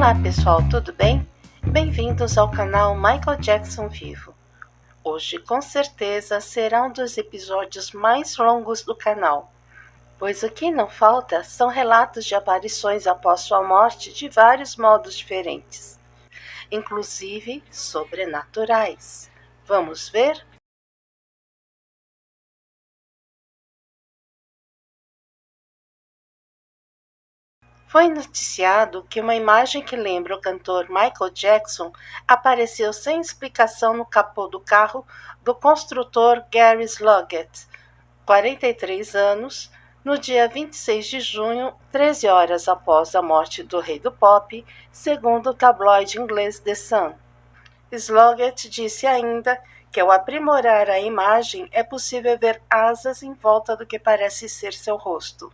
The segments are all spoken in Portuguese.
Olá pessoal, tudo bem? Bem-vindos ao canal Michael Jackson Vivo. Hoje com certeza será um dos episódios mais longos do canal, pois o que não falta são relatos de aparições após sua morte de vários modos diferentes, inclusive sobrenaturais. Vamos ver? Foi noticiado que uma imagem que lembra o cantor Michael Jackson apareceu sem explicação no capô do carro do construtor Gary Slugett, 43 anos, no dia 26 de junho, 13 horas após a morte do rei do pop, segundo o tabloide inglês The Sun. Slugett disse ainda que ao aprimorar a imagem é possível ver asas em volta do que parece ser seu rosto.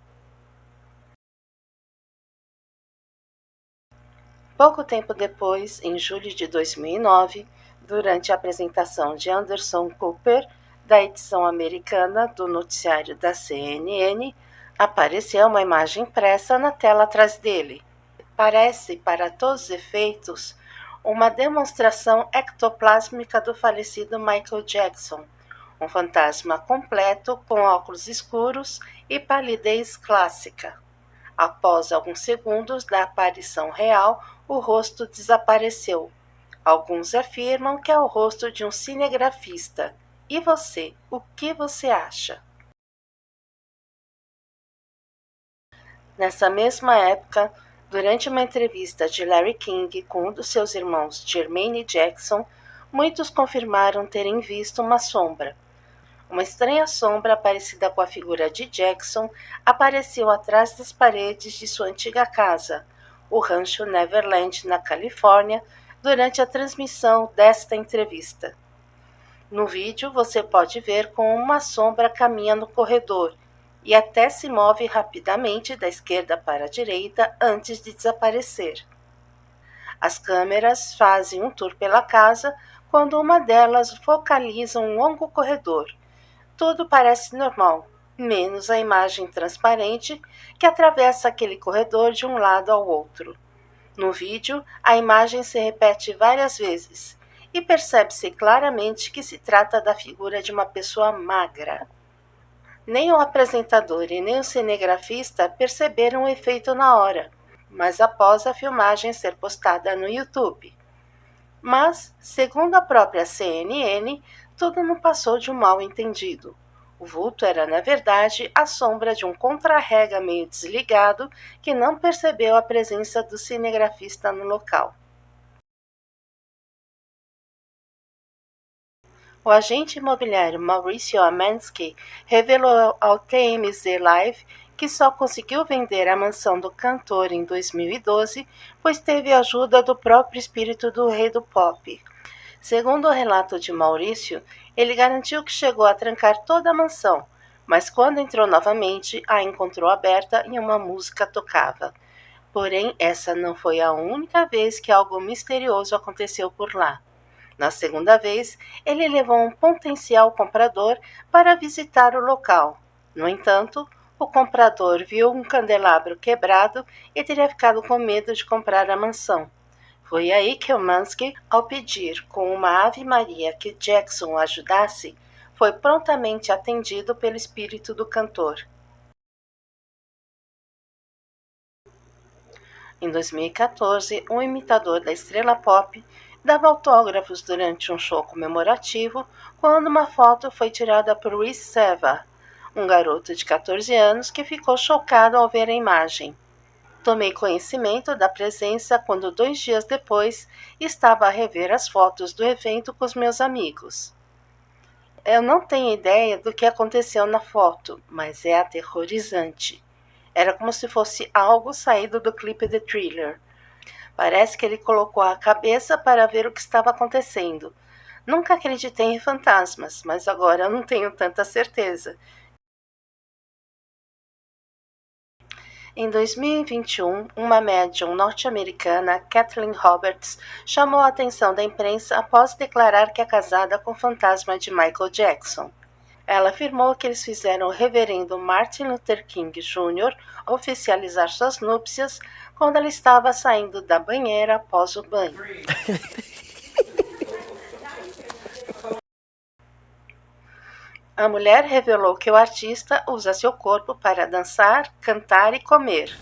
Pouco tempo depois, em julho de 2009, durante a apresentação de Anderson Cooper, da edição americana do noticiário da CNN, apareceu uma imagem impressa na tela atrás dele. Parece, para todos os efeitos, uma demonstração ectoplásmica do falecido Michael Jackson, um fantasma completo com óculos escuros e palidez clássica. Após alguns segundos da aparição real, o rosto desapareceu. Alguns afirmam que é o rosto de um cinegrafista. E você, o que você acha? Nessa mesma época, durante uma entrevista de Larry King com um dos seus irmãos, Jermaine Jackson, muitos confirmaram terem visto uma sombra. Uma estranha sombra parecida com a figura de Jackson apareceu atrás das paredes de sua antiga casa, o Rancho Neverland, na Califórnia, durante a transmissão desta entrevista. No vídeo, você pode ver como uma sombra caminha no corredor e até se move rapidamente da esquerda para a direita antes de desaparecer. As câmeras fazem um tour pela casa quando uma delas focaliza um longo corredor. Tudo parece normal, menos a imagem transparente que atravessa aquele corredor de um lado ao outro. No vídeo, a imagem se repete várias vezes e percebe-se claramente que se trata da figura de uma pessoa magra. Nem o apresentador e nem o cinegrafista perceberam o efeito na hora, mas após a filmagem ser postada no YouTube. Mas, segundo a própria CNN, tudo não passou de um mal-entendido. O vulto era, na verdade, a sombra de um contra-rega meio desligado que não percebeu a presença do cinegrafista no local. O agente imobiliário Mauricio Amansky revelou ao TMZ Live que só conseguiu vender a mansão do cantor em 2012, pois teve a ajuda do próprio espírito do rei do pop. Segundo o relato de Maurício, ele garantiu que chegou a trancar toda a mansão, mas quando entrou novamente, a encontrou aberta e uma música tocava. Porém, essa não foi a única vez que algo misterioso aconteceu por lá. Na segunda vez, ele levou um potencial comprador para visitar o local. No entanto, o comprador viu um candelabro quebrado e teria ficado com medo de comprar a mansão. Foi aí que o Mansky, ao pedir com uma Ave Maria que Jackson o ajudasse, foi prontamente atendido pelo espírito do cantor. Em 2014, um imitador da estrela pop dava autógrafos durante um show comemorativo quando uma foto foi tirada por Rhys Seva, um garoto de 14 anos que ficou chocado ao ver a imagem. Tomei conhecimento da presença quando 2 dias depois estava a rever as fotos do evento com os meus amigos. Eu não tenho ideia do que aconteceu na foto, mas é aterrorizante. Era como se fosse algo saído do clipe de Thriller. Parece que ele colocou a cabeça para ver o que estava acontecendo. Nunca acreditei em fantasmas, mas agora eu não tenho tanta certeza. Em 2021, uma médium norte-americana, Kathleen Roberts, chamou a atenção da imprensa após declarar que é casada com o fantasma de Michael Jackson. Ela afirmou que eles fizeram o reverendo Martin Luther King Jr. oficializar suas núpcias quando ela estava saindo da banheira após o banho. A mulher revelou que o artista usa seu corpo para dançar, cantar e comer.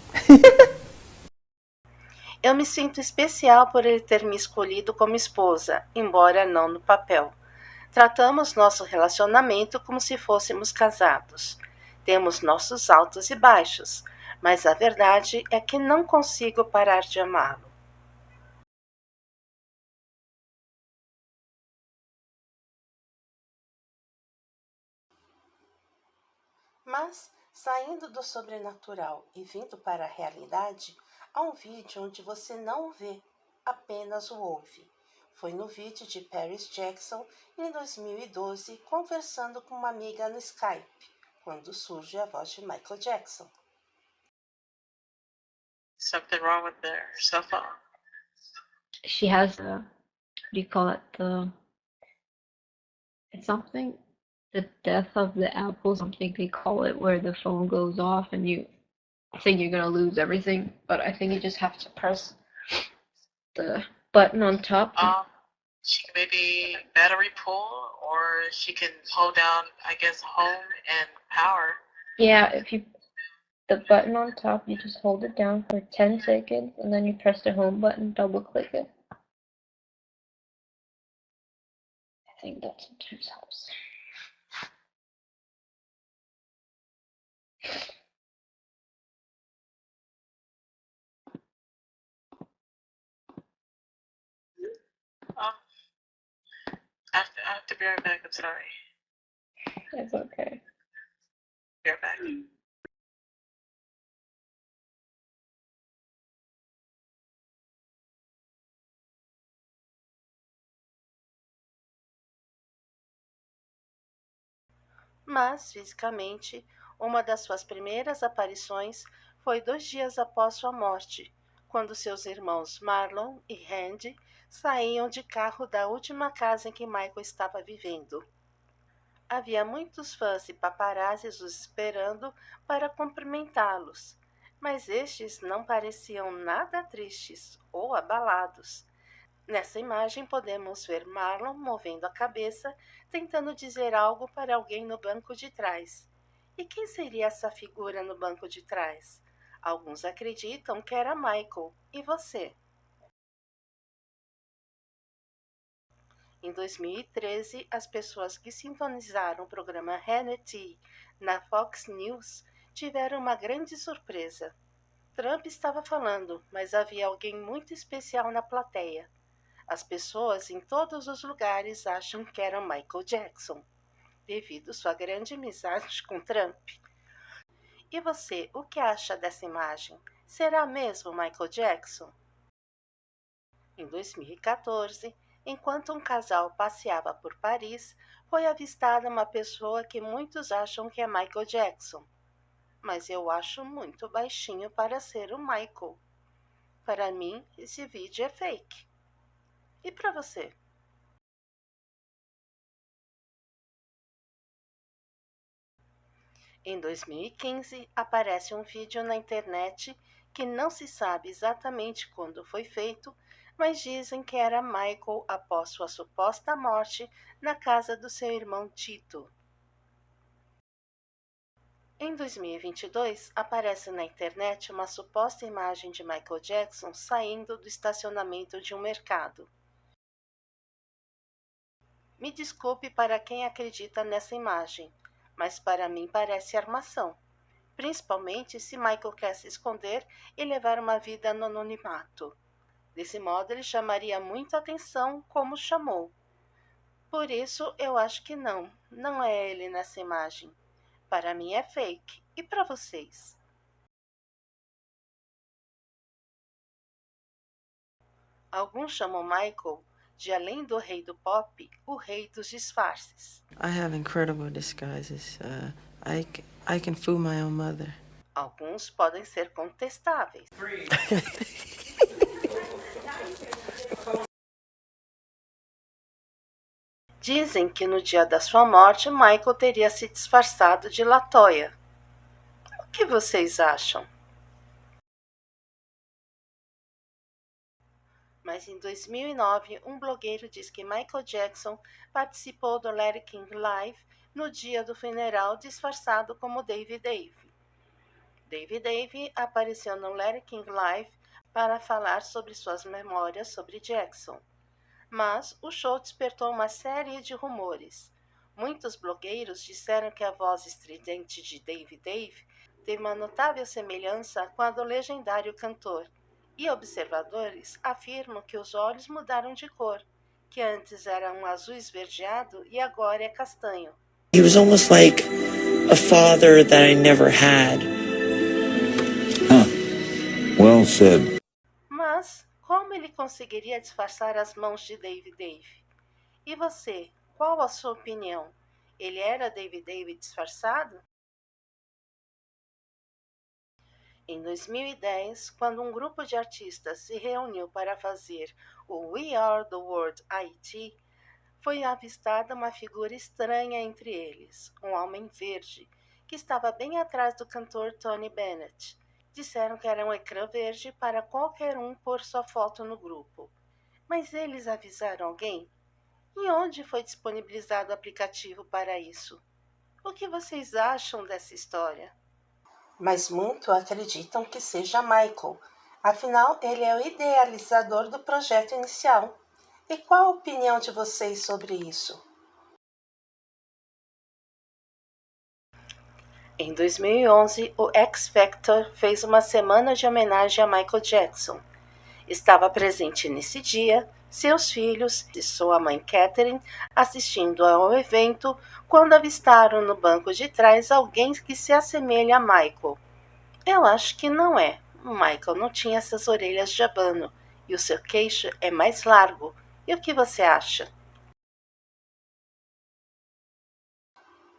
Eu me sinto especial por ele ter me escolhido como esposa, embora não no papel. Tratamos nosso relacionamento como se fôssemos casados. Temos nossos altos e baixos, mas a verdade é que não consigo parar de amá-lo. Mas, saindo do sobrenatural e vindo para a realidade, há um vídeo onde você não o vê, apenas o ouve. Foi no vídeo de Paris Jackson em 2012, conversando com uma amiga no Skype, quando surge a voz de Michael Jackson. Something wrong with their cell phone. She has what do you call it? It's something, the death of the apple, something they call it, where the phone goes off and you think you're gonna lose everything, but I think you just have to press the button on top. She can maybe battery pull, or she can hold down, I guess, home and power. Yeah, if you the button on top, you just hold it down for 10 seconds and then you press the home button, double click it. I think that sometimes helps. I have to be right back. I'm sorry. It's okay. Be right back. Mas, fisicamente, uma das suas primeiras aparições foi 2 dias após sua morte, quando seus irmãos Marlon e Randy saíam de carro da última casa em que Michael estava vivendo. Havia muitos fãs e paparazzis os esperando para cumprimentá-los, mas estes não pareciam nada tristes ou abalados. Nessa imagem podemos ver Marlon movendo a cabeça, tentando dizer algo para alguém no banco de trás. E quem seria essa figura no banco de trás? Alguns acreditam que era Michael. E você? Em 2013, as pessoas que sintonizaram o programa Hannity na Fox News tiveram uma grande surpresa. Trump estava falando, mas havia alguém muito especial na plateia. As pessoas em todos os lugares acham que era Michael Jackson, devido sua grande amizade com Trump. E você, o que acha dessa imagem? Será mesmo Michael Jackson? Em 2014, enquanto um casal passeava por Paris, foi avistada uma pessoa que muitos acham que é Michael Jackson. Mas eu acho muito baixinho para ser o Michael. Para mim, esse vídeo é fake. E para você? Em 2015, aparece um vídeo na internet que não se sabe exatamente quando foi feito, mas dizem que era Michael após sua suposta morte na casa do seu irmão Tito. Em 2022, aparece na internet uma suposta imagem de Michael Jackson saindo do estacionamento de um mercado. Me desculpe para quem acredita nessa imagem, mas para mim parece armação, principalmente se Michael quer se esconder e levar uma vida no anonimato. Desse modo, ele chamaria muita atenção, como chamou. Por isso, eu acho que não é ele nessa imagem. Para mim é fake. E para vocês? Alguns chamam Michael de, além do rei do pop, o rei dos disfarces. I have incredible disguises. I can fool my own mother. Alguns podem ser contestáveis. Dizem que no dia da sua morte, Michael teria se disfarçado de LaToya. O que vocês acham? Mas em 2009, um blogueiro diz que Michael Jackson participou do Larry King Live no dia do funeral disfarçado como Davey Dave. Davey Dave apareceu no Larry King Live para falar sobre suas memórias sobre Jackson. Mas o show despertou uma série de rumores. Muitos blogueiros disseram que a voz estridente de Davey Dave teve uma notável semelhança com a do legendário cantor. E observadores afirmam que os olhos mudaram de cor, que antes era um azul esverdeado e agora é castanho. He was almost like a father that I never had. Well said. Mas como ele conseguiria disfarçar as mãos de Davey Dave? E você, qual a sua opinião? Ele era Davey Dave disfarçado? Em 2010, quando um grupo de artistas se reuniu para fazer o We Are the World IT, foi avistada uma figura estranha entre eles, um homem verde, que estava bem atrás do cantor Tony Bennett. Disseram que era um ecrã verde para qualquer um pôr sua foto no grupo. Mas eles avisaram alguém? E onde foi disponibilizado o aplicativo para isso? O que vocês acham dessa história? Mas muitos acreditam que seja Michael. Afinal, ele é o idealizador do projeto inicial. E qual a opinião de vocês sobre isso? Em 2011, o X Factor fez uma semana de homenagem a Michael Jackson. Estava presente nesse dia seus filhos e sua mãe Catherine assistindo ao evento quando avistaram no banco de trás alguém que se assemelha a Michael. Eu acho que não é. O Michael não tinha essas orelhas de abano e o seu queixo é mais largo. E o que você acha?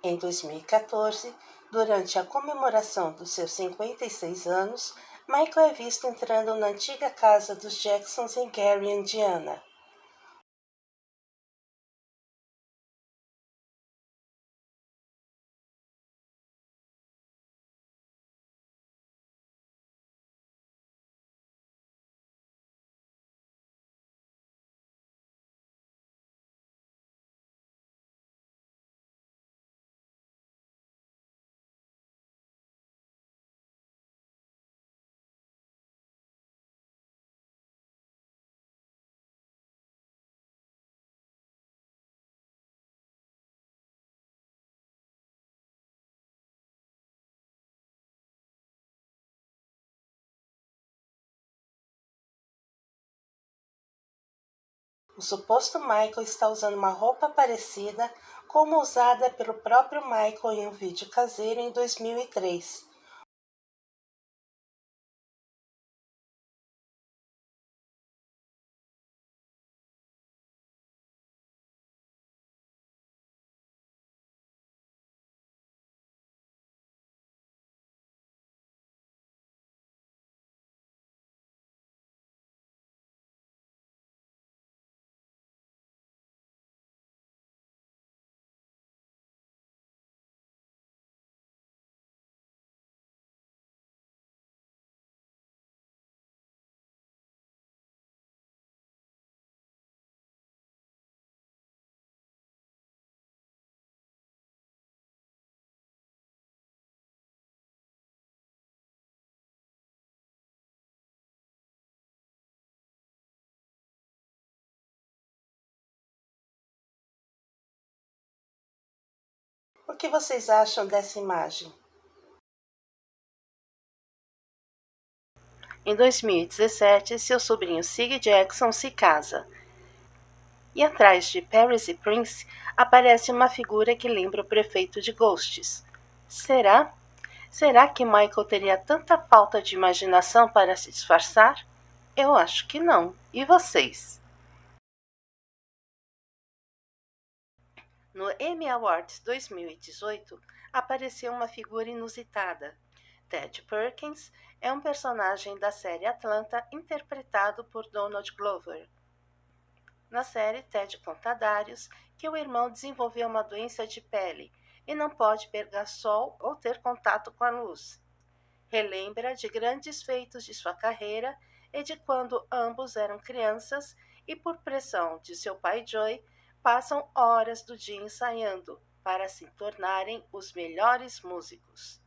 Em 2014, durante a comemoração dos seus 56 anos, Michael é visto entrando na antiga casa dos Jacksons em Gary, Indiana. O suposto Michael está usando uma roupa parecida como usada pelo próprio Michael em um vídeo caseiro em 2003. O que vocês acham dessa imagem? Em 2017, seu sobrinho Sig Jackson se casa. E atrás de Paris e Prince aparece uma figura que lembra o prefeito de Ghosts. Será? Será que Michael teria tanta falta de imaginação para se disfarçar? Eu acho que não. E vocês? No Emmy Awards 2018, apareceu uma figura inusitada. Ted Perkins é um personagem da série Atlanta interpretado por Donald Glover. Na série, Ted conta a Darius que o irmão desenvolveu uma doença de pele e não pode pegar sol ou ter contato com a luz. Relembra de grandes feitos de sua carreira e de quando ambos eram crianças e, por pressão de seu pai Joey, passam horas do dia ensaiando para se tornarem os melhores músicos.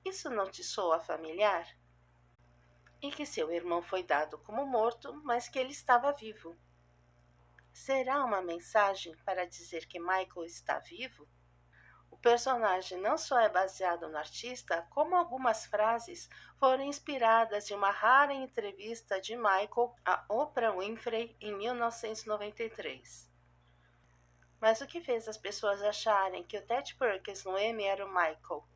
Isso não te soa familiar? E que seu irmão foi dado como morto, mas que ele estava vivo. Será uma mensagem para dizer que Michael está vivo? O personagem não só é baseado no artista, como algumas frases foram inspiradas em uma rara entrevista de Michael a Oprah Winfrey em 1993. Mas o que fez as pessoas acharem que o Ted Perkins no Emmy era o Michael?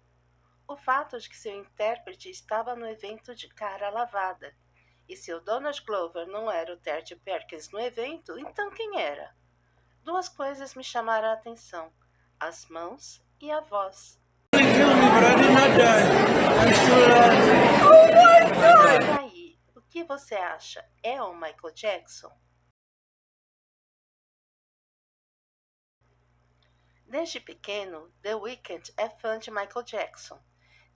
O fato de que seu intérprete estava no evento de cara lavada. E se o Donald Glover não era o Ted Perkins no evento, então quem era? Duas coisas me chamaram a atenção: as mãos e a voz. E aí, o que você acha? É o Michael Jackson? Desde pequeno, The Weeknd é fã de Michael Jackson,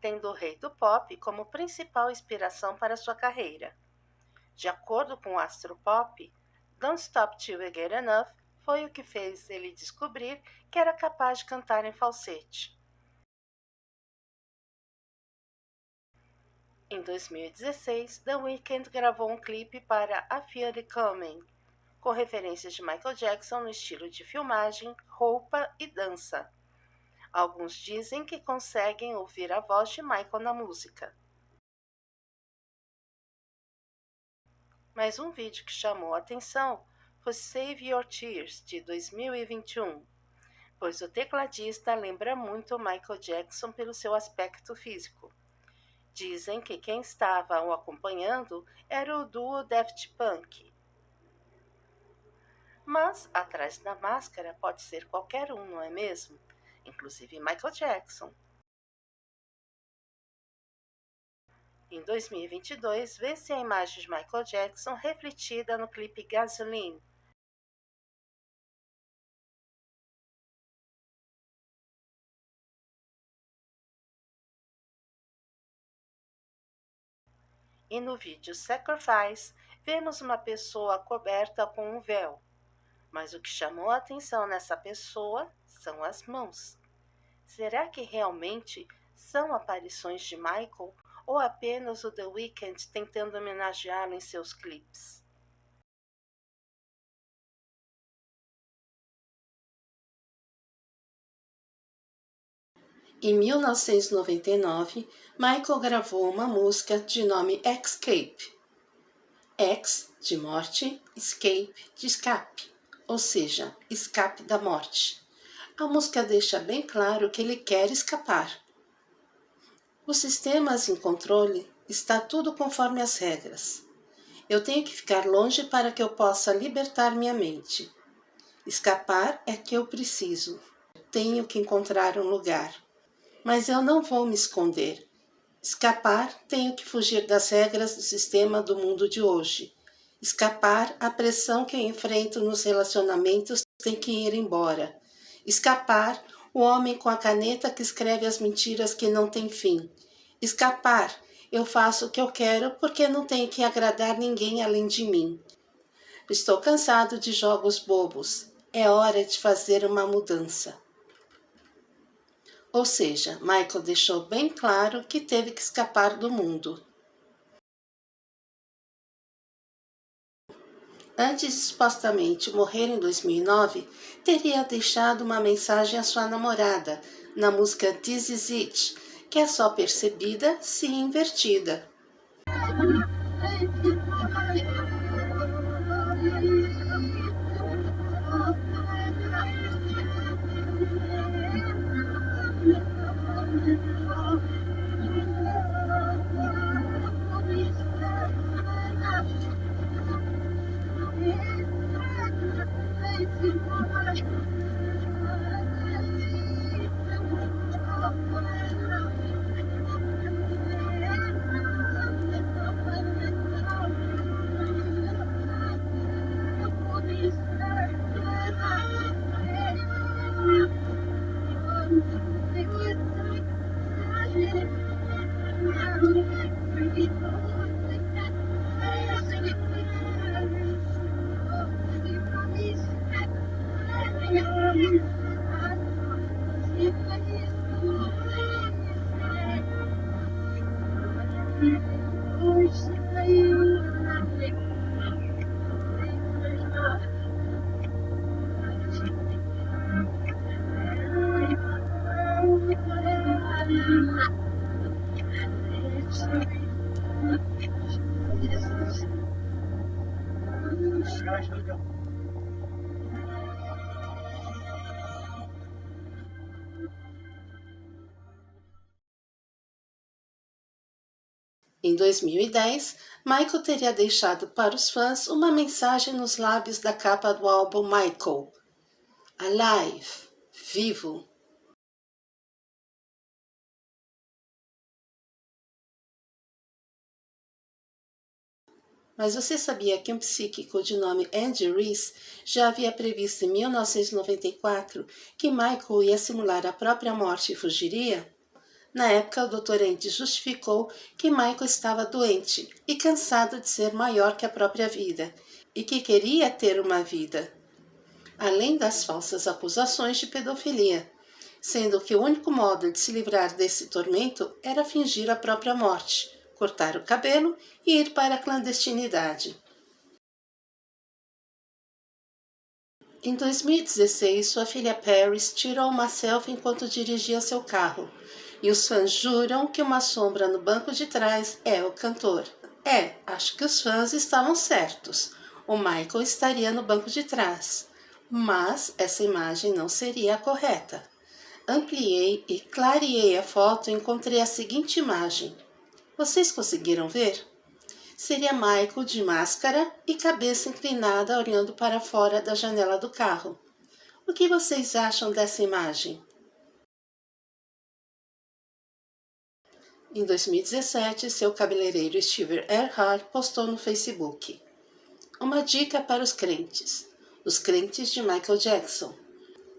tendo o rei do pop como principal inspiração para sua carreira. De acordo com o astro pop, Don't Stop Till You Get Enough foi o que fez ele descobrir que era capaz de cantar em falsete. Em 2016, The Weeknd gravou um clipe para I Feel It Coming, com referências de Michael Jackson no estilo de filmagem, roupa e dança. Alguns dizem que conseguem ouvir a voz de Michael na música. Mas um vídeo que chamou a atenção foi Save Your Tears, de 2021, pois o tecladista lembra muito Michael Jackson pelo seu aspecto físico. Dizem que quem estava o acompanhando era o duo Daft Punk. Mas, atrás da máscara, pode ser qualquer um, não é mesmo? Inclusive Michael Jackson. Em 2022, vê-se a imagem de Michael Jackson refletida no clipe Gasoline. E no vídeo Sacrifice, vemos uma pessoa coberta com um véu. Mas o que chamou a atenção nessa pessoa são as mãos. Será que realmente são aparições de Michael ou apenas o The Weeknd tentando homenageá-lo em seus clipes? Em 1999, Michael gravou uma música de nome Escape. Ex, de morte, escape, de escape, ou seja, escape da morte. A música deixa bem claro que ele quer escapar. Os sistemas em controle está tudo conforme as regras. Eu tenho que ficar longe para que eu possa libertar minha mente. Escapar é que eu preciso. Tenho que encontrar um lugar. Mas eu não vou me esconder. Escapar, tenho que fugir das regras do sistema do mundo de hoje. Escapar, a pressão que eu enfrento nos relacionamentos tem que ir embora. Escapar, o homem com a caneta que escreve as mentiras que não têm fim. Escapar, eu faço o que eu quero porque não tenho que agradar ninguém além de mim. Estou cansado de jogos bobos. É hora de fazer uma mudança. Ou seja, Michael deixou bem claro que teve que escapar do mundo. Antes de supostamente morrer em 2009, teria deixado uma mensagem à sua namorada, na música This Is It, que é só percebida se invertida. Em 2010, Michael teria deixado para os fãs uma mensagem nos lábios da capa do álbum Michael: Alive, vivo. Mas você sabia que um psíquico de nome Andy Rees já havia previsto em 1994 que Michael ia simular a própria morte e fugiria? Na época, o Dr. Andy justificou que Michael estava doente e cansado de ser maior que a própria vida e que queria ter uma vida, além das falsas acusações de pedofilia, sendo que o único modo de se livrar desse tormento era fingir a própria morte, cortar o cabelo e ir para a clandestinidade. Em 2016, sua filha Paris tirou uma selfie enquanto dirigia seu carro, e os fãs juram que uma sombra no banco de trás é o cantor. Acho que os fãs estavam certos. O Michael estaria no banco de trás, mas essa imagem não seria a correta. Ampliei e clareei a foto e encontrei a seguinte imagem. Vocês conseguiram ver? Seria Michael de máscara e cabeça inclinada olhando para fora da janela do carro. O que vocês acham dessa imagem? Em 2017, seu cabeleireiro Steve Earhart postou no Facebook: uma dica para os crentes de Michael Jackson.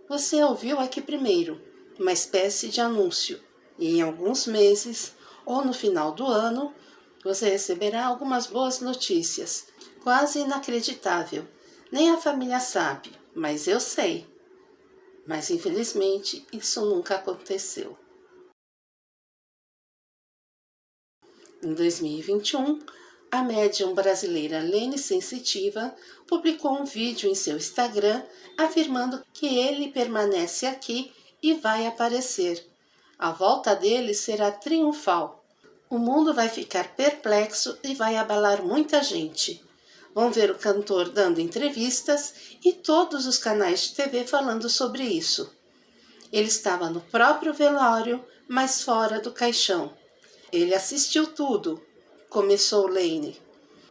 Você ouviu aqui primeiro, uma espécie de anúncio, e em alguns meses, ou no final do ano, você receberá algumas boas notícias. Quase inacreditável. Nem a família sabe, mas eu sei. Mas infelizmente isso nunca aconteceu. Em 2021, a médium brasileira Lene Sensitiva publicou um vídeo em seu Instagram afirmando que ele permanece aqui e vai aparecer. A volta dele será triunfal. O mundo vai ficar perplexo e vai abalar muita gente. Vão ver o cantor dando entrevistas e todos os canais de TV falando sobre isso. Ele estava no próprio velório, mas fora do caixão. Ele assistiu tudo, começou Lane.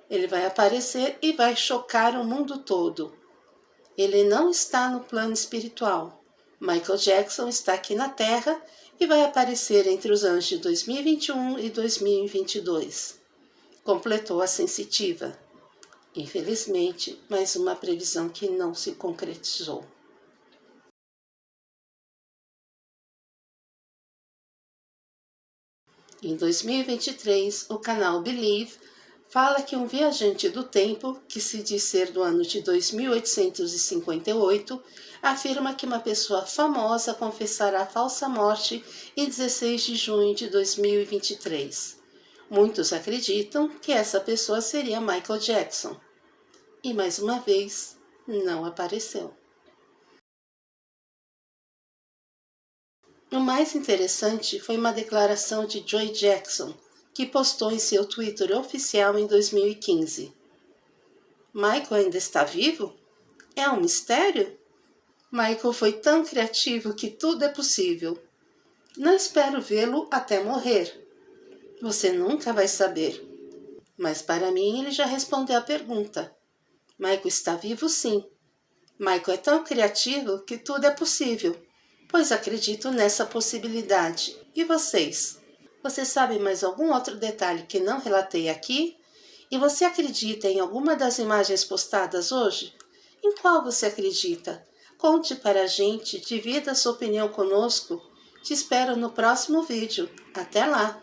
Ele vai aparecer e vai chocar o mundo todo. Ele não está no plano espiritual. Michael Jackson está aqui na Terra e vai aparecer entre os anos de 2021 e 2022. Completou a sensitiva. Infelizmente, mais uma previsão que não se concretizou. Em 2023, o canal Believe fala que um viajante do tempo, que se diz ser do ano de 2858, afirma que uma pessoa famosa confessará a falsa morte em 16 de junho de 2023. Muitos acreditam que essa pessoa seria Michael Jackson. E mais uma vez, não apareceu. O mais interessante foi uma declaração de Joy Jackson, que postou em seu Twitter oficial em 2015. Michael ainda está vivo? É um mistério? Michael foi tão criativo que tudo é possível. Não espero vê-lo até morrer. Você nunca vai saber. Mas para mim ele já respondeu a pergunta. Michael está vivo sim. Michael é tão criativo que tudo é possível, pois acredito nessa possibilidade. E vocês? Você sabe mais algum outro detalhe que não relatei aqui? E você acredita em alguma das imagens postadas hoje? Em qual você acredita? Conte para a gente, divida sua opinião conosco. Te espero no próximo vídeo. Até lá!